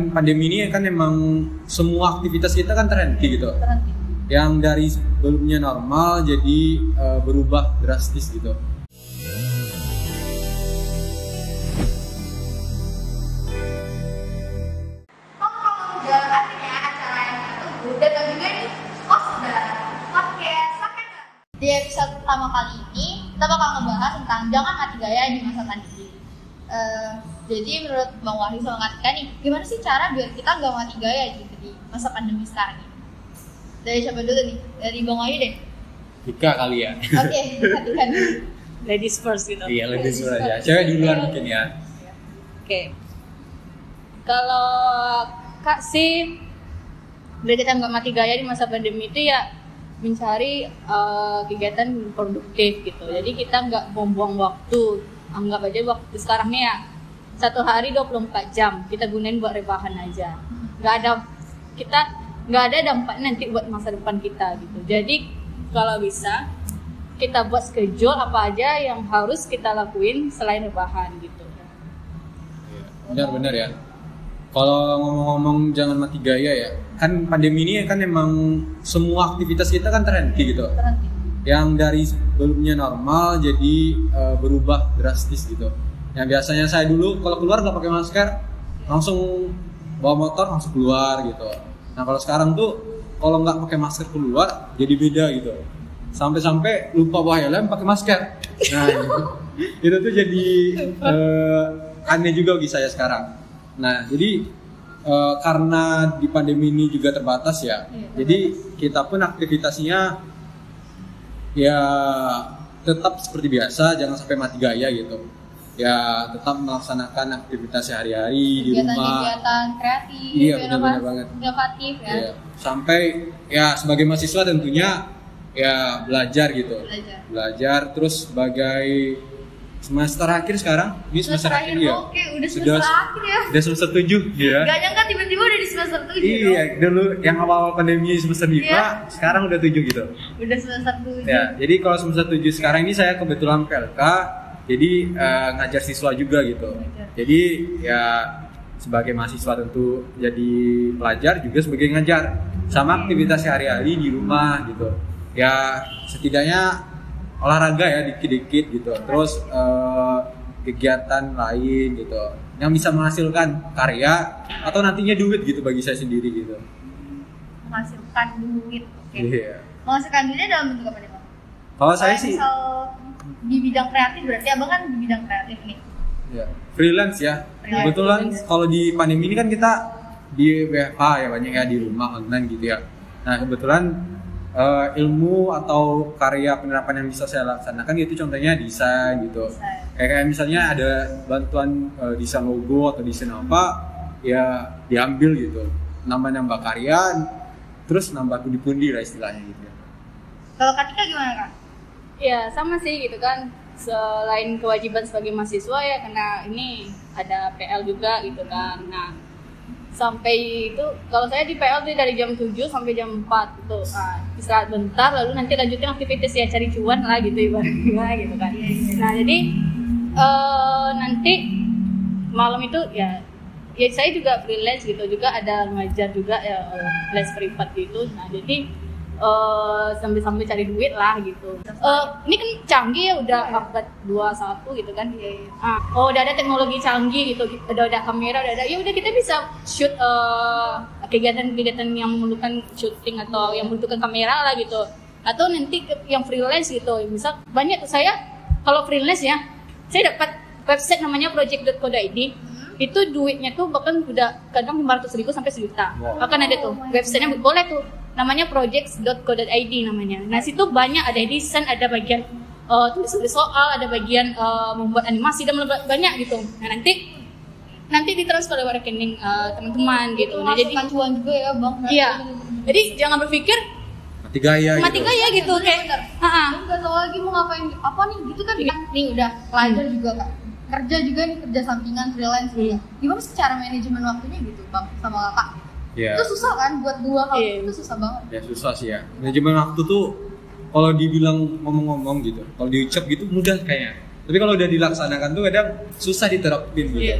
Pandemi ini kan emang semua aktivitas kita kan terhenti gitu. Yang dari sebelumnya normal jadi berubah drastis gitu. Di episode pertama kali ini kita bakal ngebahas tentang jangan mati gaya di masa pandemi. Jadi menurut Bang Wahyu sama Kak Tika nih, gimana sih cara biar kita nggak mati gaya gitu di masa pandemi sekarang ini? Dari siapa dulu nih? Dari Bang Wahyu deh. Tika kali ya. Oke, Kak Tika dulu. Ladies first gitu. Iya, ladies first aja. Cewek duluan mungkin ya. Oke. Kalau Kak sih, biar kita nggak mati gaya di masa pandemi itu ya mencari kegiatan produktif gitu. Jadi kita nggak buang-buang waktu. Anggap aja waktu sekarang nih ya, satu hari 24 jam kita gunain buat rebahan aja. Kita nggak ada dampak nanti buat masa depan kita gitu. Jadi kalau bisa kita buat schedule apa aja yang harus kita lakuin selain rebahan gitu. Benar-benar ya. Kalau ngomong-ngomong jangan mati gaya ya, kan pandemi ini kan emang semua aktivitas kita kan terhenti gitu. Yang dari sebelumnya normal jadi berubah drastis gitu. Yang biasanya saya dulu kalau keluar nggak pakai masker, langsung bawa motor langsung keluar gitu. Nah kalau sekarang tuh kalau nggak pakai masker keluar jadi beda gitu. Sampai-sampai lupa bawa helm pakai masker. Nah itu tuh jadi aneh juga bagi saya sekarang. Nah, jadi karena di pandemi ini juga terbatas ya, jadi kita pun aktivitasnya ya tetap seperti biasa, jangan sampai mati gaya gitu. Ya tetap melaksanakan aktivitas sehari-hari di rumah. Kegiatan kreatif, iya benar banget. Inovatif ya. Iya. Sampai ya sebagai mahasiswa tentunya ya belajar gitu. Belajar terus sebagai semester akhir sekarang, ini semester akhir ya. Oke, udah semester akhir ya. Udah semester 7 ya. Gak nyangka tiba-tiba udah di semester 7. Iya, dulu yang awal pandemi semester 5, sekarang udah 7 gitu. Udah semester 7. Ya, jadi kalau semester 7 sekarang ini saya kebetulan PLK, jadi ngajar siswa juga gitu. Jadi ya sebagai mahasiswa tentu jadi pelajar juga sebagai ngajar. Sama aktivitas sehari-hari di rumah gitu. Ya setidaknya olahraga ya dikit-dikit gitu, terus kegiatan lain gitu yang bisa menghasilkan karya atau nantinya duit gitu bagi saya sendiri gitu. Menghasilkan duit, oke. Iya. Menghasilkan duitnya dalam bentuk apa nih Bang? Kalau saya sih misal di bidang kreatif, berarti Abang kan di bidang kreatif nih. ya, freelance ya. Kebetulan kalau di pandemi ini kan kita di WFH ya banyak ya di rumah online gitu ya. Nah kebetulan ilmu atau karya penerapan yang bisa saya laksanakan itu contohnya desain gitu. Kayak misalnya ada bantuan desain logo atau desain apa ya diambil gitu. Nambah karya terus nambah pundi-pundi lah istilahnya gitu ya. Kalau Kak Tika gimana Kak? Ya sama sih gitu kan. Selain kewajiban sebagai mahasiswa ya karena ini ada PL juga gitu kan. Nah sampai itu kalau saya di PL tuh dari jam 7 sampai jam 4 gitu. Nah, istirahat bentar lalu nanti lanjutin aktivitas ya cari cuan lah gitu ibaratnya gitu kan. Nah, jadi nanti malam itu ya saya juga freelance gitu, juga ada ngajar juga ya les privat gitu. Nah, jadi sambil cari duit lah gitu. Ini kan canggih ya udah abad 21 gitu kan. Udah ada teknologi canggih gitu, udah ada kamera, udah ada. Ya udah kita bisa shoot kegiatan-kegiatan yang memerlukan syuting atau yang membutuhkan kamera lah gitu. Atau nanti yang freelance gitu. Misal banyak tuh saya kalau freelance ya, saya dapat website namanya project.co.id. Itu duitnya tuh bahkan udah kadang 500.000 sampai 1 juta. Bahkan ada tuh websitenya boleh tuh. Namanya projects.co.id namanya. Nah situ banyak ada desain, ada bagian tulis soal, ada bagian membuat animasi dan banyak gitu. Nah nanti ditransfer lewat rekening teman-teman gitu. Nah jadi cuan juga ya Bang. Iya. Jadi jangan berpikir mati gaya gitu kayak nggak tahu lagi mau ngapain apa nih gitu kan. Nih udah pelajar juga Kak. Kerja juga nih, kerja sampingan freelance gitu. Gimana sih cara manajemen waktunya gitu Bang sama Kakak? Yeah. Itu susah kan buat dua hal itu susah banget. Ya susah sih ya. Manajemen waktu tuh kalau dibilang ngomong-ngomong gitu, kalau diucap gitu mudah kayaknya. Tapi kalau udah dilaksanakan tuh kadang susah diterapin gitu.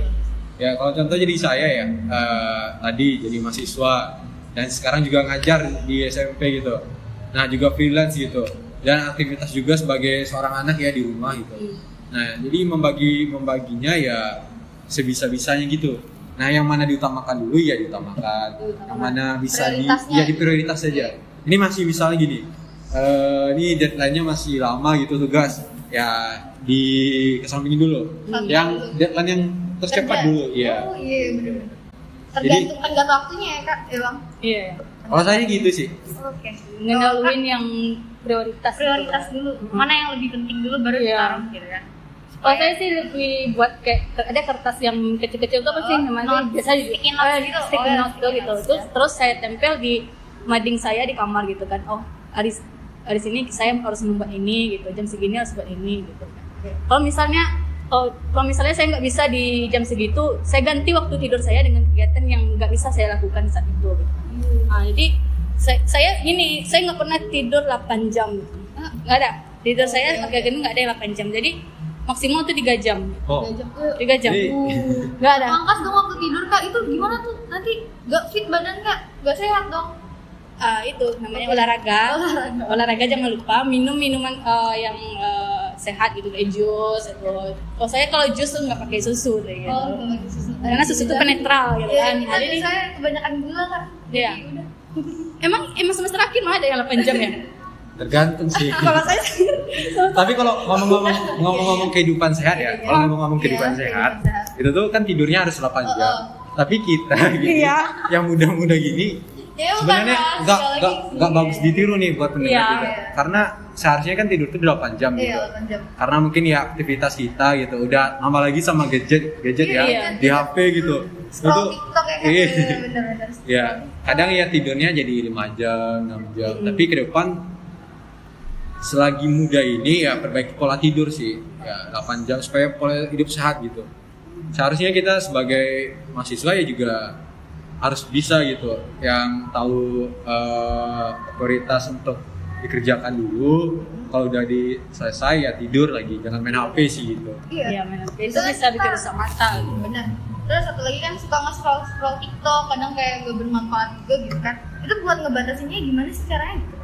Ya kalau contoh jadi saya ya, tadi jadi mahasiswa dan sekarang juga ngajar di SMP gitu. Nah juga freelance gitu dan aktivitas juga sebagai seorang anak ya di rumah gitu. Nah jadi membaginya ya sebisa-bisanya gitu. Nah yang mana diutamakan dulu ya diutamakan, yang mana bisa di prioritas saja. Ini masih misalnya gini, ini deadline-nya masih lama gitu tugas, ya dikesampingin dulu. Yang deadline yang tercepat dulu, ya. Oh iya benar. Tergantung waktunya ya kak, ya bang. Iya. Kalau saya gitu sih. Oke. Ngedaluin yang prioritas dulu. Mana yang lebih penting dulu baru ditaruh gitu kan. Kalau saya sih lebih buat kayak ada kertas yang kecil-kecil tuh apa sih namanya? Biasa sticky notes gitu. Sticky notes gitu. Terus saya tempel di mading saya di kamar gitu kan. Oh, hari sini saya harus membuat ini gitu. Jam segini harus buat ini gitu. Kalau misalnya saya nggak bisa di jam segitu, saya ganti waktu tidur saya dengan kegiatan yang nggak bisa saya lakukan saat itu. Gitu. Nah, jadi saya nggak pernah tidur 8 jam. Nggak ada. Tidur saya agak gini nggak ada yang 8 jam. Jadi maksimal tuh 3 jam. 3 jam. Nggak ada. Mangkas dong waktu tidur kak, itu gimana tuh? Nanti nggak fit badan kak, nggak sehat dong. Itu namanya olahraga jangan lupa minum minuman yang sehat gitu kayak jus atau kalau jus tuh nggak pakai susu gitu. Nggak pakai susu Karena susu tuh netral gitu kan. Jadi saya kebanyakan gula kak. Iya. Emang semester akhir mah ada yang 8 jam ya? Tergantung sih. Kalau saya Tapi kalau ngomong kehidupan sehat ya, kalau ngomong kehidupan sehat, itu tuh kan tidurnya harus 8 jam. Tapi kita gitu, yang muda-muda gini sebenarnya nggak bagus ditiru nih buat pendengar kita. Karena seharusnya kan tidur tuh 8 jam gitu. 8 jam. Karena mungkin ya aktivitas kita gitu udah nambah lagi sama gadget ya di HP gitu. Scroll TikTok ya kan. Bener-bener. Ya, kadang ya tidurnya jadi 5 jam, 6 jam. Tapi ke depan selagi muda ini ya perbaiki pola tidur sih. Ya 8 jam supaya pola hidup sehat gitu. Seharusnya kita sebagai mahasiswa ya juga harus bisa gitu, yang tahu prioritas untuk dikerjakan dulu. Kalau udah selesai ya tidur lagi, jangan main HP sih gitu. Iya main HP itu bisa bikin rusak mata. Benar. Terus satu lagi kan suka nge-scroll TikTok, kadang kayak gak bermanfaat juga gitu kan. Itu buat ngebatasinnya gimana sih caranya gitu?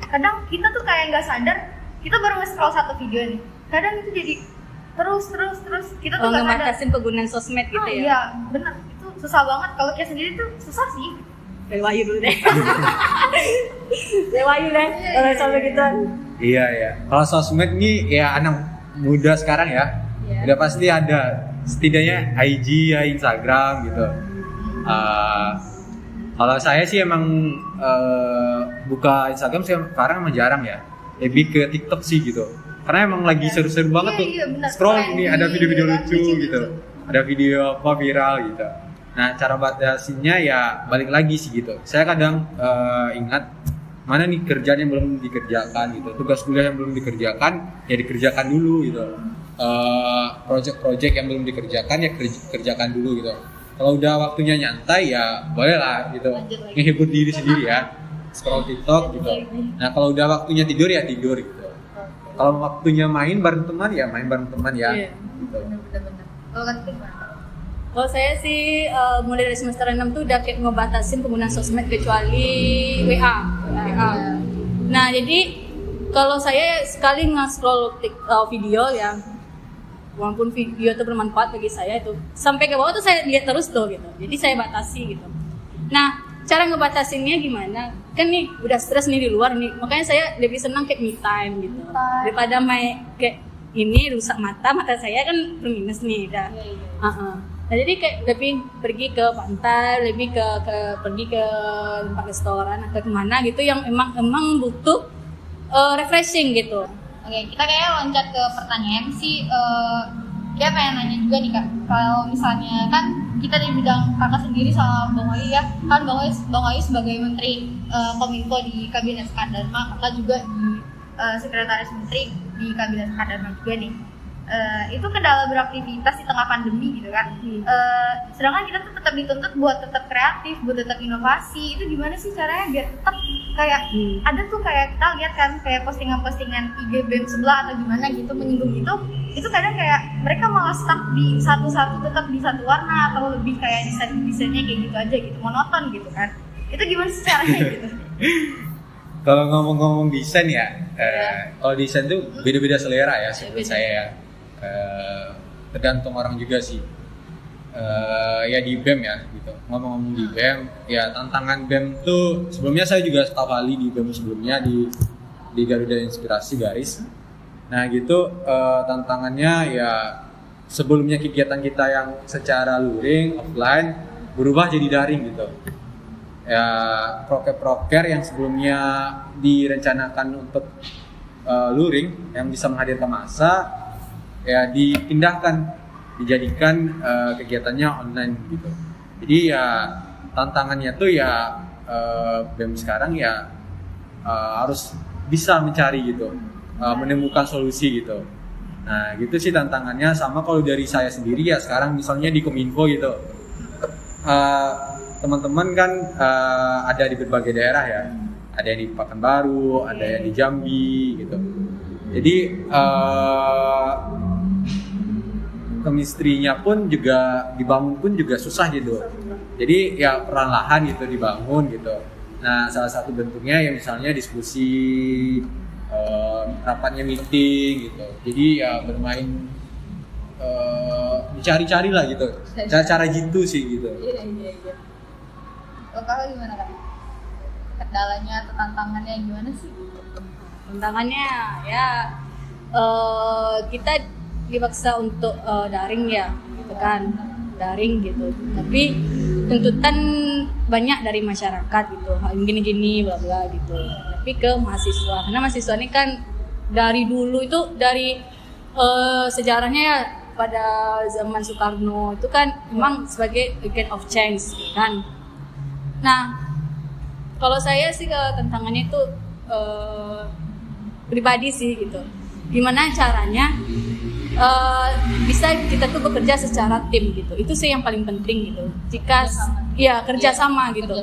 Kadang kita tuh kayak nggak sadar, kita baru nge-scroll satu video nih. Kadang itu jadi terus kita tuh nggak sadar. Ngebatasin penggunaan sosmed gitu ya? Iya benar. Susah banget, kalau kayak sendiri tuh susah sih. Wahyu dulu deh. Wahyu deh, kalau sampai gitu. Iya. Kalau sosmed nih ya anak muda sekarang ya, udah pasti ada setidaknya IG ya, Instagram gitu. Kalau saya sih emang buka Instagram sekarang emang jarang ya, lebih ke TikTok sih gitu. Karena emang lagi seru-seru banget tuh. Scroll nih ada video-video lucu gitu, ada video apa viral gitu. Nah cara batasinya ya balik lagi sih gitu. Saya kadang ingat mana nih kerjaan yang belum dikerjakan gitu, tugas kuliah yang belum dikerjakan ya dikerjakan dulu gitu. Project-project yang belum dikerjakan ya kerjakan dulu gitu. Kalau udah waktunya nyantai ya boleh lah gitu, ngehibur diri sendiri ya, scroll TikTok gitu. Nah kalau udah waktunya tidur ya tidur gitu. Kalau waktunya main bareng teman ya main bareng teman ya. Gitu. Benar. Kalau saya sih mulai dari semester 6 tuh udah kayak ngebatasin penggunaan sosmed kecuali WA. Nah jadi kalau saya sekali nge-scroll video ya, walaupun video itu bermanfaat bagi saya itu sampai ke bawah tuh saya lihat terus tuh gitu. Jadi saya batasi gitu. Nah cara ngebatasinnya gimana? Kan nih udah stres nih di luar nih, makanya saya lebih senang kayak me time gitu. Daripada main kayak ini rusak mata saya kan berminus nih udah. Nah, jadi kayak lebih pergi ke pantai, lebih pergi ke tempat restoran atau kemana gitu yang emang butuh refreshing gitu. Oke, kita kayak loncat ke pertanyaan sih. Dia pengen nanya juga nih kak, kalau misalnya kan kita di bidang kakak sendiri sama Bang Wahyu ya, kan Bang Wahyu sebagai Menteri Kominfo di Kabinet Sekadharma, kakak juga di Sekretaris Menteri di Kabinet Sekadharma juga nih. Itu kendala beraktivitas di tengah pandemi gitu kan. Sedangkan kita tuh tetap dituntut buat tetap kreatif, buat tetap inovasi. Itu gimana sih caranya biar tetap kayak ada tuh kayak kita lihat kan kayak postingan IG BEM sebelah atau gimana gitu menyinggung itu, itu kadang kayak mereka malah stuck di satu-satu, tetap di satu warna, atau lebih kayak desainnya kayak gitu aja gitu, monoton gitu kan. Itu gimana sih caranya gitu? Kalau ngomong-ngomong desain ya, kalau desain tuh beda-beda selera ya menurut saya ya. Tergantung orang juga sih. Ya di BEM ya gitu. Ngomong-ngomong di BEM, ya tantangan BEM tuh sebelumnya saya juga staf ahli di BEM sebelumnya di Garuda Inspirasi Garis. Nah gitu, tantangannya ya sebelumnya kegiatan kita yang secara luring offline berubah jadi daring gitu. Ya proker yang sebelumnya direncanakan untuk luring yang bisa menghadirkan massa ya dijadikan kegiatannya online gitu. Jadi ya tantangannya tuh ya BEM sekarang ya harus bisa mencari gitu, menemukan solusi gitu. Nah gitu sih tantangannya. Sama kalau dari saya sendiri ya sekarang misalnya di Kominfo gitu, teman-teman kan ada di berbagai daerah ya, ada yang di Pekanbaru, ada yang di Jambi gitu. Jadi chemistry-nya pun juga dibangun pun juga susah gitu. Jadi ya perlahan gitu dibangun gitu. Nah salah satu bentuknya ya misalnya diskusi, rapatnya meeting gitu. Jadi ya bermain dicari-cari lah gitu. Cara gitu sih gitu. Iya. Kakak gimana Kak? Kendalanya atau tantangannya gimana sih? Tantangannya ya kita dipaksa untuk daring ya gitu kan, daring gitu. Tapi tuntutan banyak dari masyarakat gitu, gini-gini bla bla gitu. Tapi ke mahasiswa, karena mahasiswa ini kan dari dulu itu dari sejarahnya ya pada zaman Soekarno itu kan memang sebagai agent of change kan. Nah kalau saya sih tantangannya itu pribadi sih gitu. Gimana caranya bisa kita tuh bekerja secara tim gitu. Itu sih yang paling penting gitu. Jika kerjasama gitu.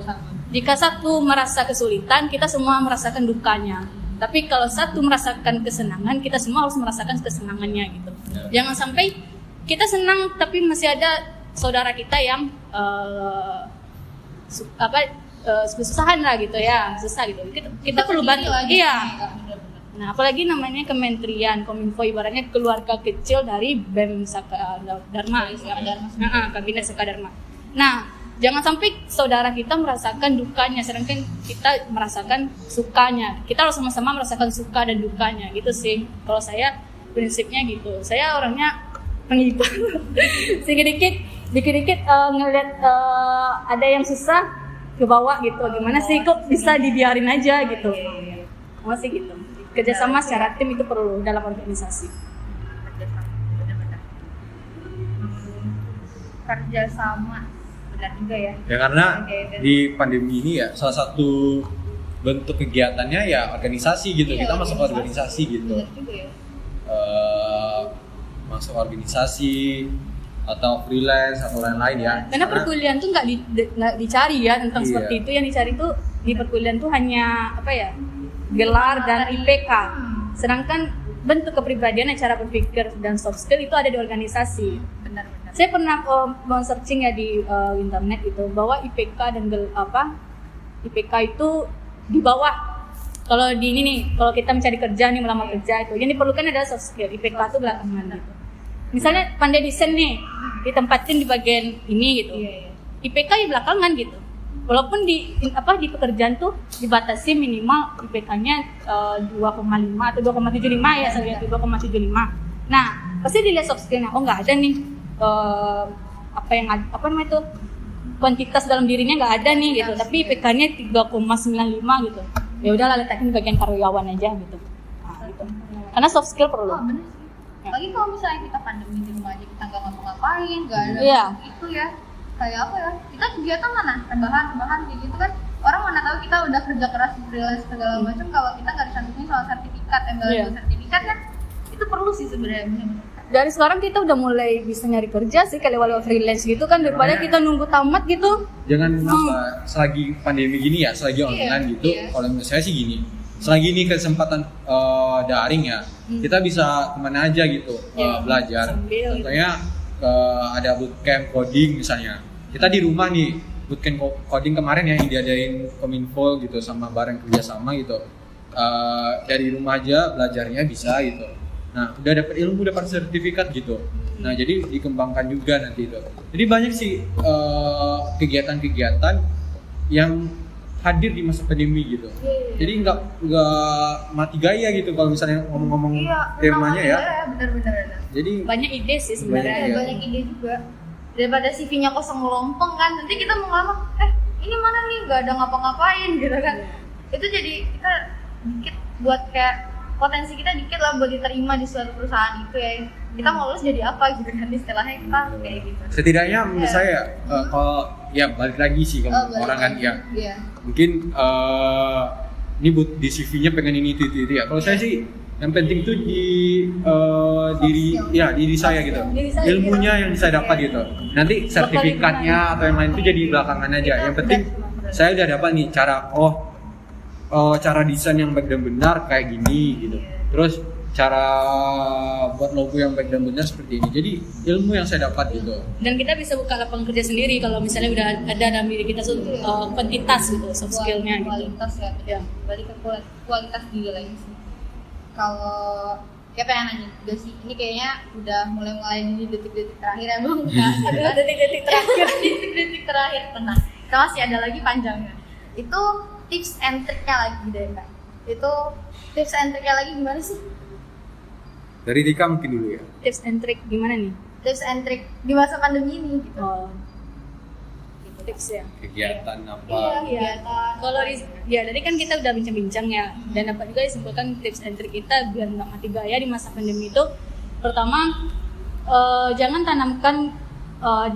Jika satu merasa kesulitan, kita semua merasakan dukanya. Tapi kalau satu merasakan kesenangan, kita semua harus merasakan kesenangannya gitu. Jangan sampai kita senang tapi masih ada saudara kita yang kesusahan lah gitu ya, susah gitu. Kita perlu bantu. Iya. Nah, apalagi namanya kementerian, Kominfo ibaratnya keluarga kecil dari BEM Saka Dharma, Kabinet Saka Dharma. Nah, jangan sampai saudara kita merasakan dukanya, sedangkan kita merasakan sukanya. Kita harus sama-sama merasakan suka dan dukanya, gitu sih. Kalau saya prinsipnya gitu. Saya orangnya penghibur. Dikit-dikit ngeliat ada yang susah ke bawah gitu. Gimana sih kok bisa dibiarin aja gitu. Masih gitu. Kerjasama secara tim itu perlu dalam organisasi. Kerjasama benar juga ya. Ya karena di pandemi ini ya salah satu bentuk kegiatannya ya organisasi gitu. Kita masuk organisasi gitu. Benar juga ya. Masuk organisasi atau freelance atau lain-lain ya. Karena perkuliahan tuh nggak dicari ya tentang seperti itu. Yang dicari tuh di perkuliahan tuh hanya apa ya? Gelar dan IPK. Sedangkan bentuk kepribadian, cara berpikir dan soft skill itu ada di organisasi. Benar-benar. Saya pernah searching ya di internet itu bahwa IPK dan IPK itu di bawah. Kalau di ini nih, kalau kita mencari kerja nih, melamar kerja itu yang diperlukan adalah soft skill. IPK itu belakangan gitu. Misalnya pandai desain nih, ditempatin di bagian ini gitu. IPK ya belakangan gitu. Walaupun di pekerjaan tuh dibatasi minimal IPK-nya 2,5 atau 2,75 ya, saya 2,75. Nah, pasti dilihat soft skill-nya. Oh, nggak ada nih kuantitas dalam dirinya nggak ada nih gitu. Tapi IPK-nya 3,95 gitu. Ya udahlah letakin bagian karyawan aja gitu. Nah, gitu. Karena soft skill perlu. Oh, bener sih. Lagi kalau misalnya kita pandemi di rumah aja kita nggak ngapa-ngapain, nggak ada itu ya. Kayak apa ya, kita kegiatan mana rebahan kayak gitu kan, orang mana tahu kita udah kerja keras freelance segala macam kalau kita nggak disantunin soal sertifikat, sertifikat kan itu perlu sih sebenarnya. Dari sekarang kita udah mulai bisa nyari kerja sih kalau lewat freelance gitu kan, daripada kita nunggu tamat gitu. Jangan selagi pandemi gini ya, selagi online gitu. Kalau menurut saya sih gini, selagi ini kesempatan daring ya, kita bisa kemana aja gitu belajar. Contohnya ada bootcamp coding misalnya. Kita di rumah nih, bootcamp coding kemarin yang diadain Kominfo gitu sama bareng kerjasama gitu. Dari rumah aja belajarnya bisa gitu. Nah, udah dapat ilmu, dapat sertifikat gitu. Nah, jadi dikembangkan juga nanti itu. Jadi banyak sih kegiatan-kegiatan yang hadir di masa pandemi gitu. Jadi nggak mati gaya gitu kalau misalnya ngomong-ngomong temanya ya. Benar-benar. Jadi banyak ide sih sebenarnya. Banyak ide juga. Daripada CV-nya kosong melompong kan, nanti kita mau ngelamar, ini mana nih nggak ada ngapa-ngapain gitu kan. Itu jadi kita dikit buat kayak potensi kita dikit lah buat diterima di suatu perusahaan itu ya. Kita mau lulus jadi apa gitu kan, istilahnya kita kayak gitu. Setidaknya menurut saya kalau ya balik lagi sih kalau orang kan ya. Mungkin ini di CV-nya pengen ini itu ya. Kalau saya sih yang penting tuh di diri saya gitu. Ilmunya yang saya dapat gitu. Nanti sertifikatnya atau yang lain itu jadi belakangan aja. Yang penting saya udah dapat nih cara desain yang baik dan benar kayak gini gitu. Terus cara buat logo yang baik dan benar seperti ini. Jadi ilmu yang saya dapat gitu. Dan kita bisa buka lapangan kerja sendiri kalau misalnya udah ada dalam diri kita kuantitas gitu, soft skill-nya gitu. Kualitas ya. Balik ke kualitas diri lagi sih. Kalau kayak pengen nanya juga sih, ini kayaknya udah mulai di detik-detik terakhir ya Bang. Ada detik-detik terakhir, tenang. Kita masih ada lagi panjangnya. Itu tips and trick-nya lagi deh Kak. Itu tips and trick-nya lagi gimana sih? Dari Rika mungkin dulu ya. Tips and trick gimana nih? Tips and trick di masa pandemi ini gitu. Tips ya. Kegiatan apa? Iya, kegiatan. Kalau tadi kan kita udah bincang-bincang ya, dan dapat juga disimpulkan tips and trick kita biar nggak mati gaya di masa pandemi itu. Pertama, jangan tanamkan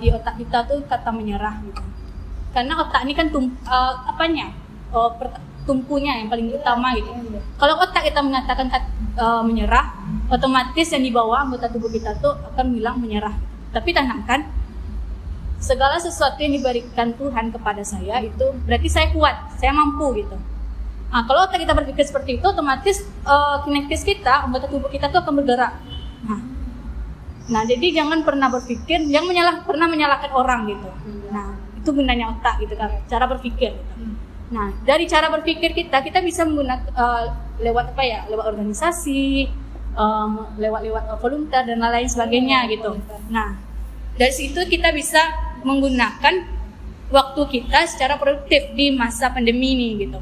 di otak kita tuh kata menyerah gitu. Karena otak ini kan tumpunya yang paling utama gitu. Kalau otak kita mengatakan menyerah, otomatis yang di bawah anggota tubuh kita tuh akan bilang menyerah. Tapi tanamkan segala sesuatu yang diberikan Tuhan kepada saya itu berarti saya kuat, saya mampu gitu. Nah, kalau otak kita berpikir seperti itu, otomatis kinetis kita, anggota tubuh kita tuh akan bergerak. Nah, jadi jangan pernah berpikir, pernah menyalahkan orang gitu. Nah, itu gunanya otak gitu kan, cara berpikir gitu. Nah, dari cara berpikir kita bisa menggunakan lewat organisasi, lewat volunteer dan lain sebagainya gitu. Nah, dari situ kita bisa menggunakan waktu kita secara produktif di masa pandemi ini gitu.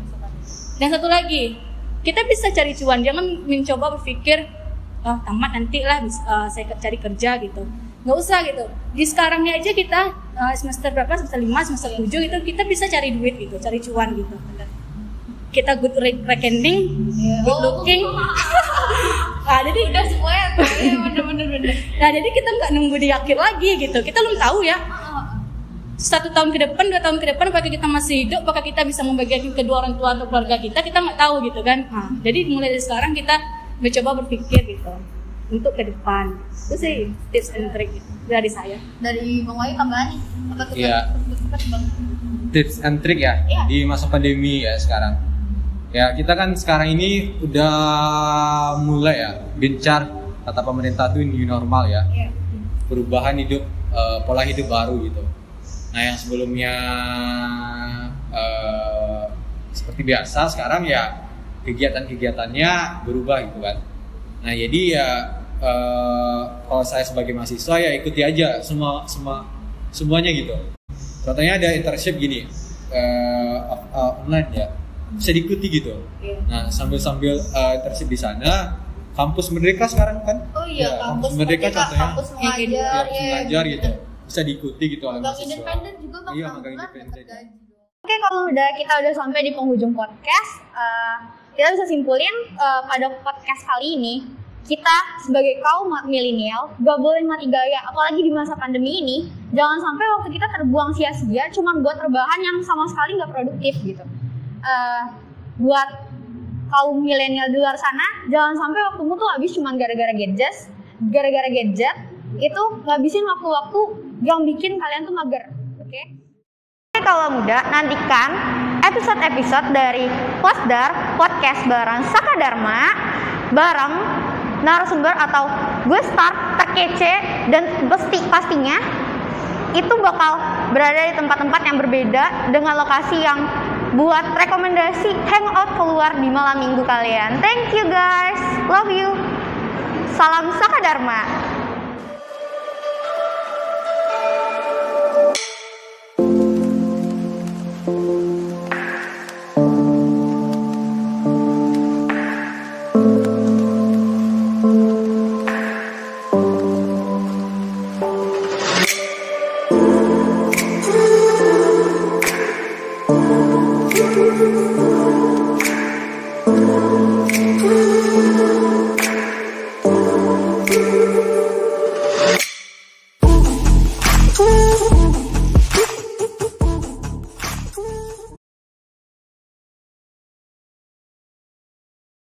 Dan satu lagi, kita bisa cari cuan, jangan mencoba berpikir tamat nanti lah saya cari kerja gitu. Nggak usah gitu. Di sekarangnya aja kita semester berapa, semester 5, semester 7 gitu, kita bisa cari duit gitu, cari cuan gitu. Kita good reckoning, good looking. Nah, jadi udah semuanya bener. Nah, jadi kita nggak nunggu di akhir lagi gitu. Kita belum tahu ya. 1 tahun ke depan, 2 tahun ke depan, apakah kita masih hidup, apakah kita bisa membagikan kedua orang tua atau keluarga kita nggak tahu gitu kan. Nah, jadi mulai dari sekarang kita mencoba berpikir gitu untuk ke depan. Itu sih tips and trick gitu, dari saya. Dari Bang Wahyu tambahan nih. Apa tuh? Iya. Tips and trick ya di masa pandemi ya sekarang. Ya, kita kan sekarang ini udah mulai ya gencar kata pemerintah tuh new normal ya. Perubahan hidup, pola hidup baru gitu. Nah, yang sebelumnya seperti biasa, sekarang ya kegiatan-kegiatannya berubah gitu kan. Nah, jadi ya kalau saya sebagai mahasiswa ya ikuti aja semuanya gitu. Contohnya ada internship gini, online ya, bisa diikuti gitu. Nah, sambil internship di sana, kampus Merdeka sekarang kan? Oh iya, kampus Merdeka contohnya. Kampus mengajar gitu. Bisa diikuti gitu oleh mahasiswa. Independen juga Bang. Iya, magang independen. Oke, kalau kita udah sampai di penghujung podcast, kita bisa simpulin pada podcast kali ini, kita sebagai kaum milenial gak boleh mati gaya, apalagi di masa pandemi ini. Jangan sampai waktu kita terbuang sia-sia cuman buat rebahan yang sama sekali gak produktif gitu. Buat kaum milenial di luar sana, jangan sampai waktumu tuh habis cuman gara-gara gadget, itu ngabisin waktu-waktu yang bikin kalian tuh mager, oke? Kalau muda, nantikan episode-episode dari Posdar Podcast bareng Saka Dharma, bareng narasumber atau gue star terkece, dan pastinya itu bakal berada di tempat-tempat yang berbeda dengan lokasi yang buat rekomendasi hangout keluar di malam minggu kalian. Thank you guys, love you. Salam Saka Dharma.